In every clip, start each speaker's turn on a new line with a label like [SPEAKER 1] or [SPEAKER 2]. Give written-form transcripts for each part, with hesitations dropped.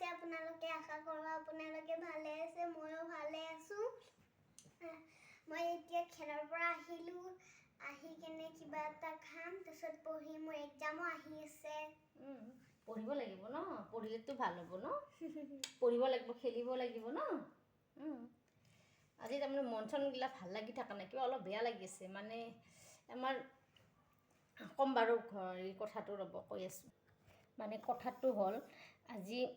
[SPEAKER 1] আছে আপোনালোকে আশা কৰোঁ আপোনালোকে ভালে আছে ময়ো ভালে আছোঁ মই এতিয়া খেলৰ পৰা আহিলোঁ আহি কেনে কিবা এটা খাম তাৰপিছত পঢ়ি মোৰ এক্সামো আহি আছে
[SPEAKER 2] পঢ়িব লাগিব ন পঢ়িলেতো ভাল হ'ব ন পঢ়িব লাগিব খেলিব লাগিব ন আজি তাৰমানে মন চনবিলাক ভাল লাগি থকা নাই কিবা অলপ বেয়া লাগি আছে মানে আমাৰ ক'ম বাৰু এই কথাটো ৰ'ব কৈ আছোঁ মানে কথাটো হ'ল আজি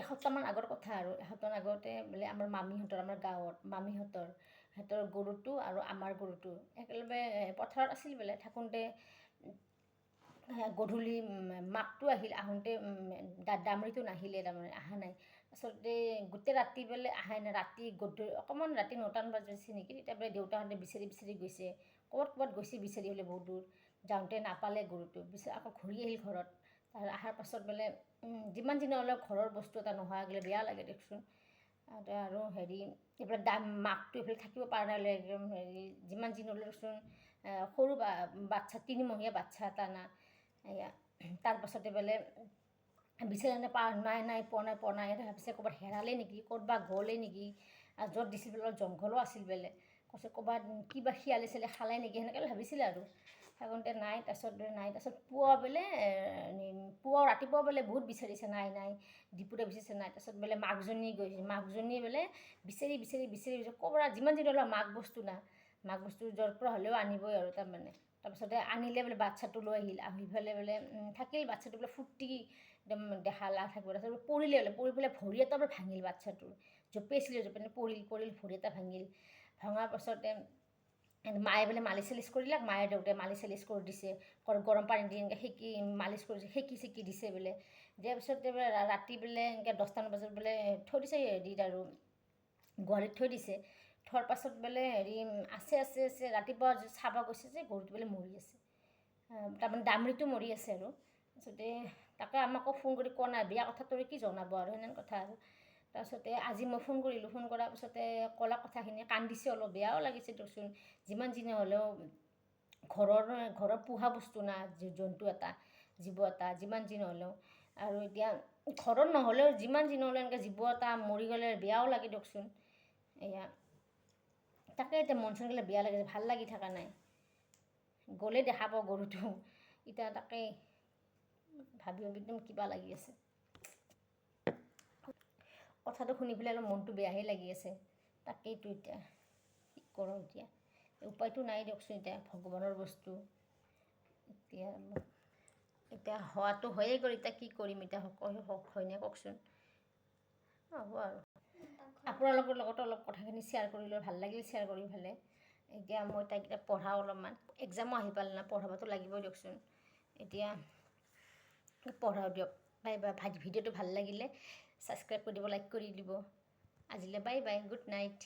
[SPEAKER 2] এসপ্তাহমান আগৰ কথা আৰু এসপ্তাহমান আগতে বোলে আমাৰ মামীহঁতৰ আমাৰ গাঁৱত মামীহঁতৰ সিহঁতৰ গৰুটো আৰু আমাৰ গৰুটো একেলগে পথাৰত আছিল বোলে থাকোঁতে গধূলি মাকটো আহিল আহোঁতে দামৰিটো নাহিলে তাৰমানে অহা নাই আচলতে গোটেই ৰাতি বোলে আহাই নাই ৰাতি গধূলি অকণমান ৰাতি 9টামান বাজিছে নেকি তেতিয়া বোলে দেউতাহঁতে বিচাৰি বিচাৰি গৈছে ক'ৰবাত গৈছে বিচাৰি বোলে বহুত দূৰ যাওঁতে নাপালে গৰুটো বিচাৰি আকৌ ঘূৰি আহিল ঘৰত তাৰ অহাৰ পাছত বোলে যিমান যি নহ'লেও ঘৰৰ বস্তু এটা নোহোৱা গ'লে বেয়া লাগে দিয়কচোন আৰু হেৰি এইফালে মাকটো এইফালে থাকিব পৰা নাই একদম হেৰি যিমান যি নহ'লেও দেচোন সৰু বাচ্ছা 3 মহীয়া বাচ্ছা এটা না এয়া তাৰপাছতে বোলে বিচাৰি নাই পোৱা নাই ভাবিছে ক'ৰবাত হেৰালে নেকি ক'ৰবাত গ'লে নেকি আৰু য'ত দিছিল বোলে জংঘলো আছিল বোলে কৈছে ক'ৰবাত কিবা শিয়ালি চিয়ালি খালে নেকি সেনেকৈ ভাবিছিলে আৰু থাকোঁতে নাই তাৰপিছত পুৱা ৰাতিপুৱা বোলে বহুত বিচাৰিছে নাই দুপৰীয়া বিচাৰিছে নাই তাৰপিছত বোলে মাকজনী গৈছে মাকজনী বোলে বিচাৰি ক'ৰবাত যিমান যি হ'লেও মাক বস্তু য'ৰ পৰা হ'লেও আনিবই আৰু তাৰপিছতে আনিলে বোলে বাচ্ছাটো লৈ আহি পেলাই বোলে থাকিল বাচ্ছাটো বোলে ফূৰ্তি একদম দেখা লাভ থাকিব তাৰপিছত পৰি পেলাই ভৰি এটা বোলে ভাঙিল বাচ্ছাটোৰ জঁপিয়াইছিলে পৰিল ভৰি এটা ভঙাৰ পাছতে মায়ে বোলে মালিচ চালিচ কৰিলাক মায়ে দেউতাই মালিচ চালিচ কৰি দিছে গৰম পানী দি এনেকৈ সেকি মালিচ কৰিছে সেকি দিছে বোলে দিয়াৰ পিছতে বোলে ৰাতি বোলে এনেকৈ 10টামান বজাত বোলে থৈ দিছে হেৰিত আৰু গোহালিত থৈ দিছে থোৱাৰ পাছত বোলে হেৰি আছে ৰাতিপুৱা চাব গৈছে যে গৰুটো বোলে মৰি আছে তাৰমানে দামৰিটো মৰি আছে আৰু তাৰপিছতে তাকে আমাকো ফোন কৰি কোৱা নাই বেয়া কথাটো কি জনাব আৰু সেনেকুৱা কথা আৰু তাৰপিছতে আজি মই ফোন কৰিলোঁ ফোন কৰাৰ পিছতে ক'লা কথাখিনি কান্দিছে অলপ বেয়াও লাগিছে দিয়কচোন যিমান যি নহ'লেও ঘৰৰ পোহা বস্তু না জন্তু এটা জীৱ এটা যিমান যি নহ'লেও আৰু এতিয়া ঘৰত নহ'লেও যিমান যি নহ'লেও এনেকৈ জীৱ এটা মৰি গ'লে বেয়াও লাগে দিয়কচোন এয়া তাকে এতিয়া মন চন গ'লে বেয়া লাগিছে ভাল লাগি থকা নাই গ'লে দেখা পাওঁ গৰুটো এতিয়া তাকে ভাবি একদম কিবা লাগি আছে কথাটো শুনি পেলাই অলপ মনটো বেয়াহে লাগি আছে তাকেইতো এতিয়া কি কৰোঁ এতিয়া উপায়তো নাই দিয়কচোন এতিয়া ভগৱানৰ বস্তু এতিয়া হোৱাটো হৈয়ে গ'ল এতিয়া কি কৰিম এতিয়া হয়নে কওকচোন হ'ব আৰু আপোনালোকৰ লগতো অলপ কথাখিনি শ্বেয়াৰ কৰিলোঁ ভাল লাগিল শ্বেয়াৰ কৰি পেলাই এতিয়া মই তাইক এতিয়া পঢ়াওঁ অলপমান এক্সামো আহি পালে না পঢ়াবতো লাগিবই দিয়কচোন এতিয়া পঢ়াওঁ দিয়ক ভিডিঅ'টো ভাল লাগিলে ছাবস্ক্ৰাইব কৰি দিব লাইক কৰি দিব আজিলৈ বাই গুড নাইট